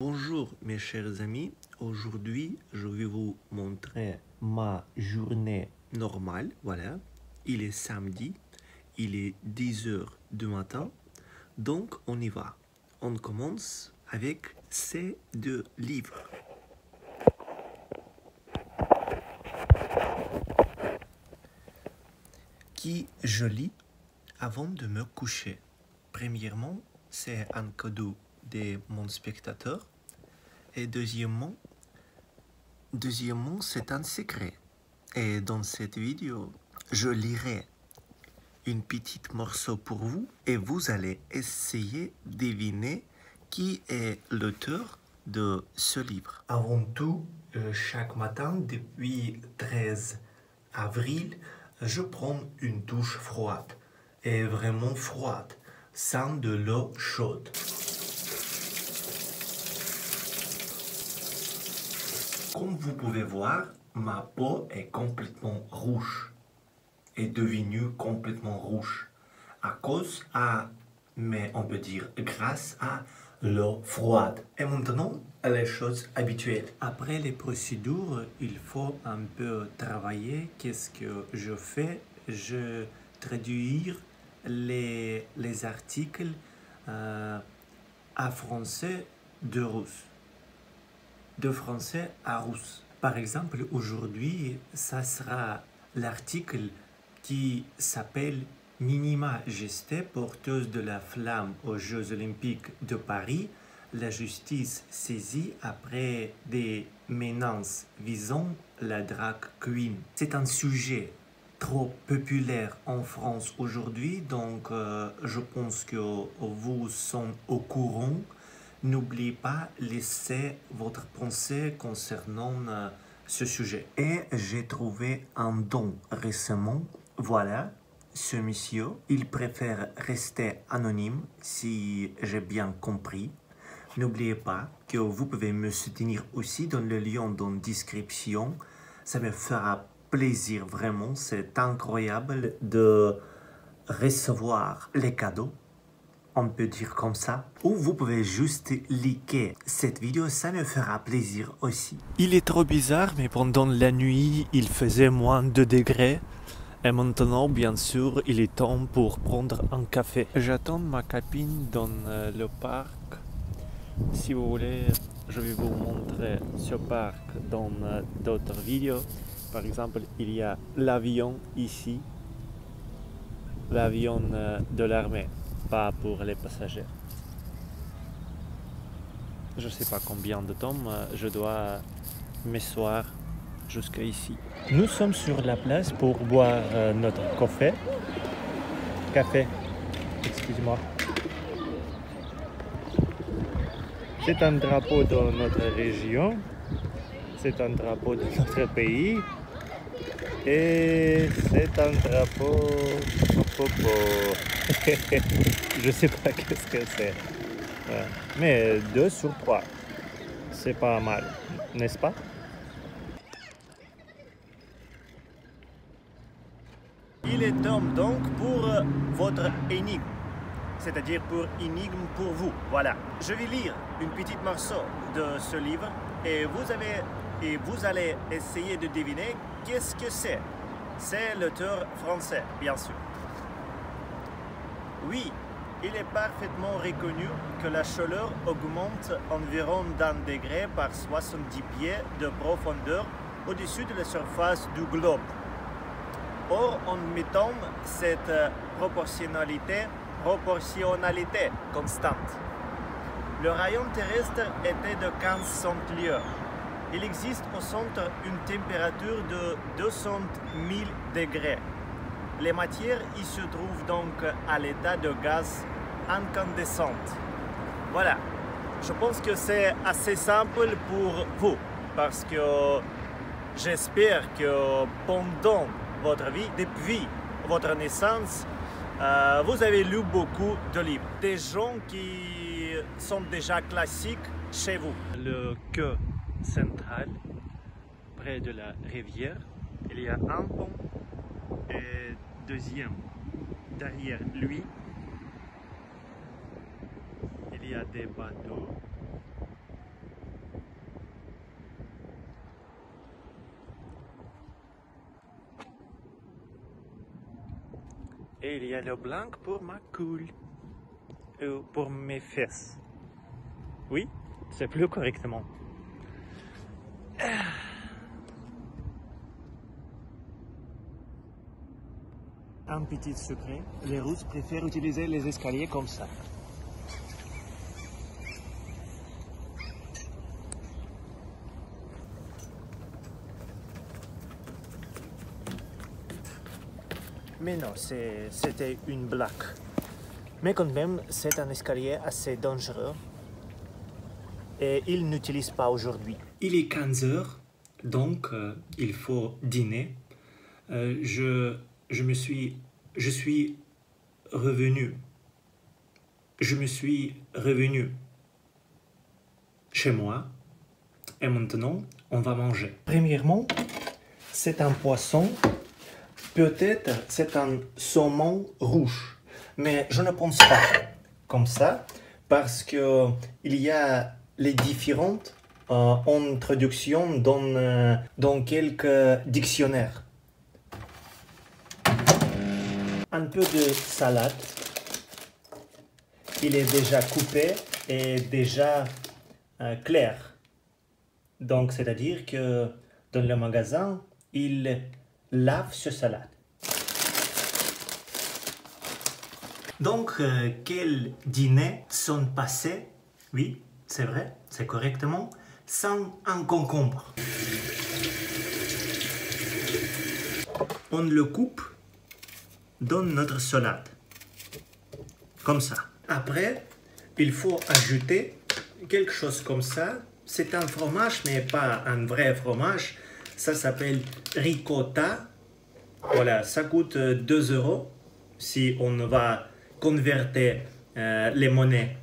Bonjour mes chers amis, aujourd'hui je vais vous montrer ma journée normale, voilà. Il est samedi, il est 10 heures du matin, donc on y va. On commence avec ces deux livres. Qui je lis avant de me coucher. Premièrement, c'est un cadeau de mon spectateur. Et deuxièmement, c'est un secret. Et dans cette vidéo, je lirai une petite morceau pour vous et vous allez essayer de deviner qui est l'auteur de ce livre. Avant tout, chaque matin, depuis 13 avril, je prends une douche froide. Et vraiment froide, sans de l'eau chaude. Comme vous pouvez voir, ma peau est complètement rouge. Est devenue complètement rouge. Mais on peut dire grâce à l'eau froide. Et maintenant, les choses habituelles. Après les procédures, il faut un peu travailler. Qu'est-ce que je fais? Je traduis les articles à français de russe. De français à russe. Par exemple, aujourd'hui, ça sera l'article qui s'appelle Minima Geste, porteuse de la flamme aux Jeux Olympiques de Paris, la justice saisie après des menaces visant la drag queen. C'est un sujet trop populaire en France aujourd'hui, donc je pense que vous sont au courant. N'oubliez pas de laisser votre pensée concernant ce sujet. Et j'ai trouvé un don récemment. Voilà, ce monsieur, il préfère rester anonyme si j'ai bien compris. N'oubliez pas que vous pouvez me soutenir aussi dans le lien dans la description. Ça me fera plaisir vraiment. C'est incroyable de recevoir les cadeaux. On peut dire comme ça, ou vous pouvez juste liker cette vidéo, ça me fera plaisir aussi. Il est trop bizarre, mais pendant la nuit, il faisait moins de degrés. Et maintenant, bien sûr, il est temps pour prendre un café. J'attends ma copine dans le parc. Si vous voulez, je vais vous montrer ce parc dans d'autres vidéos. Par exemple, il y a l'avion ici, l'avion de l'armée. Pas pour les passagers. Je ne sais pas combien de temps je dois m'asseoir jusqu'à ici. Nous sommes sur la place pour boire notre café. Excuse-moi. C'est un drapeau de notre région. C'est un drapeau de notre pays. Et c'est un drapeau... Je sais pas qu'est-ce que c'est. Mais 2 sur 3. C'est pas mal, n'est-ce pas? Il est temps donc pour votre énigme. C'est-à-dire pour énigme pour vous. Voilà. Je vais lire une petite morceau de ce livre et vous allez essayer de deviner qu'est-ce que c'est. C'est l'auteur français, bien sûr. Oui, il est parfaitement reconnu que la chaleur augmente environ d'1 degré par 70 pieds de profondeur au-dessus de la surface du globe. Or, en mettant cette proportionnalité constante, le rayon terrestre était de 1500 lieues. Il existe au centre une température de 200 000 degrés. Les matières y se trouvent donc à l'état de gaz incandescent. Voilà, je pense que c'est assez simple pour vous, parce que j'espère que pendant votre vie, depuis votre naissance, vous avez lu beaucoup de livres. Des gens qui sont déjà classiques chez vous. Le quai central, près de la rivière, il y a un pont et deuxième derrière lui. Il y a des bateaux Et il y a le blanc pour ma coule. Ou pour mes fesses. Oui, c'est plus correctement. Un petit secret, les Russes préfèrent utiliser les escaliers comme ça. Mais non, c'était une blague. Mais quand même, c'est un escalier assez dangereux. Et il n'utilise pas aujourd'hui. Il est 15 heures, donc il faut dîner. Je suis revenu. Je me suis revenu chez moi. Et maintenant, on va manger. Premièrement, c'est un poisson. Peut-être c'est un saumon rouge. Mais je ne pense pas comme ça. Parce que il y a les différentes en traduction dans quelques dictionnaires. Un peu de salade. Il est déjà coupé et déjà clair. Donc, c'est-à-dire que dans le magasin, il lave ce salade. Donc, quels dîners sont passés? Oui, c'est vrai, c'est correctement, sans un concombre. On le coupe dans notre salade. Comme ça. Après, il faut ajouter quelque chose comme ça. C'est un fromage, mais pas un vrai fromage. Ça s'appelle ricotta. Voilà, ça coûte 2 euros si on va convertir les monnaies.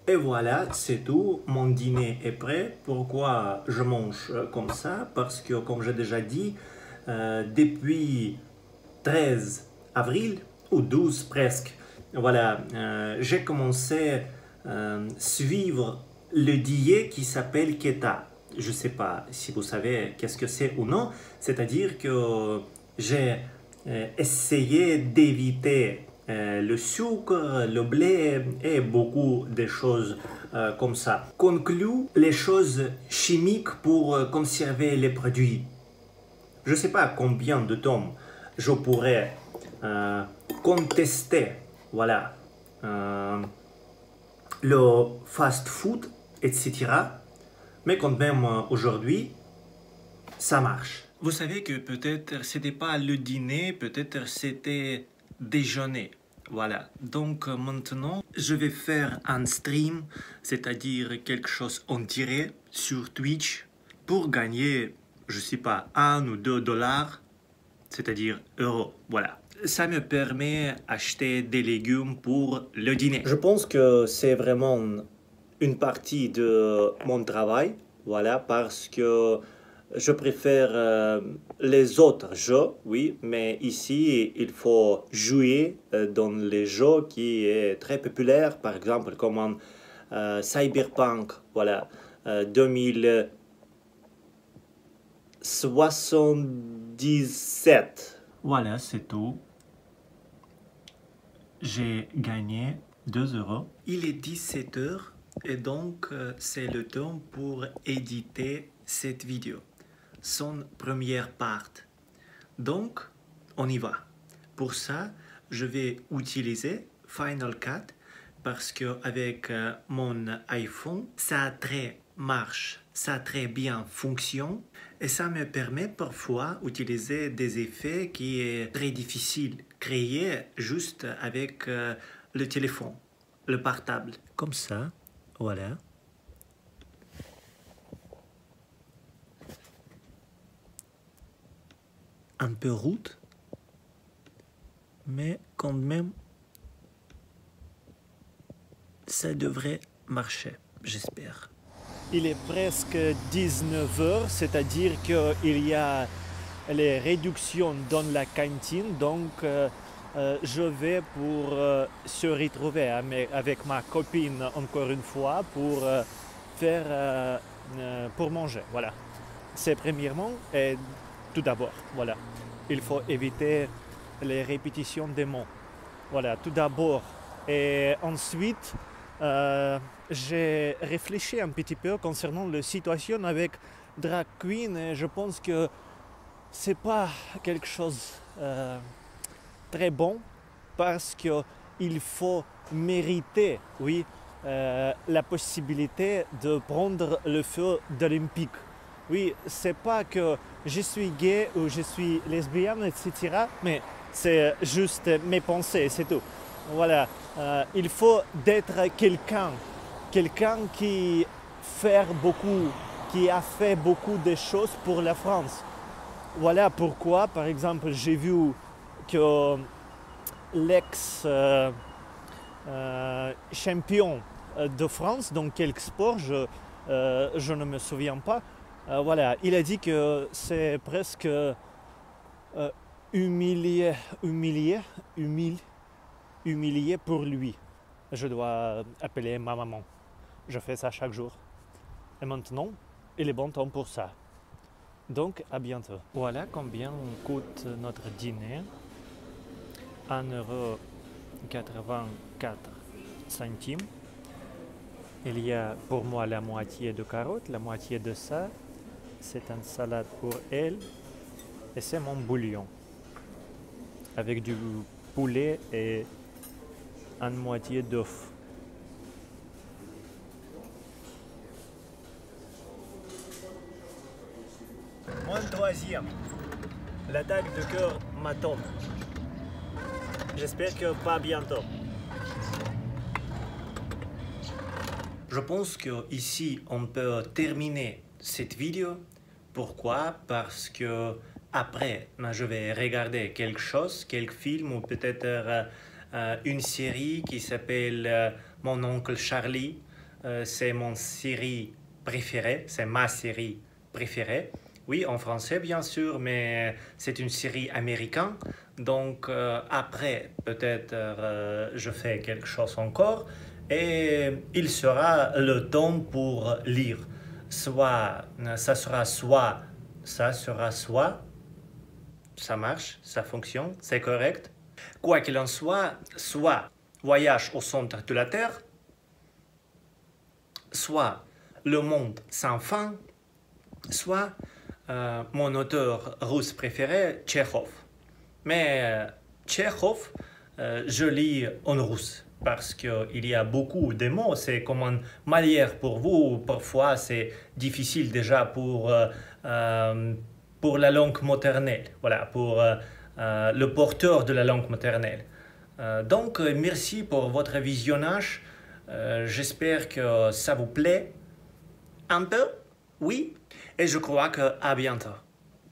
Et voilà, c'est tout. Mon dîner est prêt. Pourquoi je mange comme ça? Parce que, comme j'ai déjà dit, depuis 13 avril, ou 12 presque, voilà, j'ai commencé à suivre le diète qui s'appelle Keta. Je ne sais pas si vous savez qu'est-ce que c'est ou non. C'est-à-dire que j'ai essayé d'éviter le sucre, le blé et beaucoup de choses comme ça. Conclut les choses chimiques pour conserver les produits. Je ne sais pas combien de temps je pourrais contester, voilà, le fast-food, etc. Mais quand même aujourd'hui, ça marche. Vous savez que peut-être c'était pas le dîner, peut-être c'était déjeuner. Voilà, donc maintenant je vais faire un stream, c'est-à-dire quelque chose en direct sur Twitch pour gagner, je sais pas, 1 ou 2 dollars, c'est-à-dire euros. Voilà. Ça me permet d'acheter des légumes pour le dîner. Je pense que c'est vraiment une partie de mon travail, voilà, parce que je préfère les autres jeux, oui, mais ici, il faut jouer dans les jeux qui est très populaire, par exemple, comme Cyberpunk, voilà, 2077. Voilà, c'est tout. J'ai gagné 2 euros. Il est 17 heures et donc c'est le temps pour éditer cette vidéo. Son première part. Donc, on y va. Pour ça, je vais utiliser Final Cut parce que avec mon iPhone, ça très marche, ça très bien fonctionne et ça me permet parfois d'utiliser des effets qui est très difficile créer juste avec le téléphone, le portable. Comme ça, voilà. Un peu rude, mais quand même, ça devrait marcher, j'espère. Il est presque 19 heures, c'est-à-dire qu'il y a les réductions dans la cantine, donc je vais pour se retrouver avec ma copine encore une fois pour pour manger, voilà. C'est premièrement et tout d'abord, voilà. Il faut éviter les répétitions des mots. Voilà, tout d'abord. Et ensuite, j'ai réfléchi un petit peu concernant la situation avec drag queen et je pense que c'est pas quelque chose très bon parce qu'il faut mériter, oui, la possibilité de prendre le feu d'Olympique. Oui, c'est pas que je suis gay ou je suis lesbienne, etc. Mais c'est juste mes pensées, c'est tout. Voilà, il faut être quelqu'un qui a fait beaucoup de choses pour la France. Voilà pourquoi, par exemple, j'ai vu que l'ex-champion de France, dans quel sport, je ne me souviens pas, voilà, il a dit que c'est presque humilié pour lui. Je dois appeler ma maman. Je fais ça chaque jour. Et maintenant, il est bon temps pour ça. Donc, à bientôt. Voilà combien coûte notre dîner. 1,84 €. Il y a pour moi la moitié de carottes, la moitié de ça. C'est une salade pour elle. Et c'est mon bouillon. Avec du poulet et une moitié d'œuf. Mon troisième. L'attaque de cœur m'attend. J'espère que pas bientôt. Je pense qu'ici on peut terminer cette vidéo. Pourquoi? Parce que après, je vais regarder quelque chose, quelques films ou peut-être une série qui s'appelle Mon oncle Charlie. C'est mon série préférée, c'est ma série préférée. Oui, en français bien sûr, mais c'est une série américaine. Donc après, peut-être je fais quelque chose encore et il sera le temps pour lire. Ça sera soit, ça marche, ça fonctionne, c'est correct. Quoi qu'il en soit Voyage au centre de la Terre, soit Le monde sans fin, soit mon auteur russe préféré, Tchekhov. Mais Tchekhov, je lis en russe parce qu'il y a beaucoup de mots. C'est comme une manière pour vous. Parfois, c'est difficile déjà pour la langue maternelle. Voilà, pour le porteur de la langue maternelle. Donc, merci pour votre visionnage. J'espère que ça vous plaît un peu, oui, et je crois qu'à bientôt.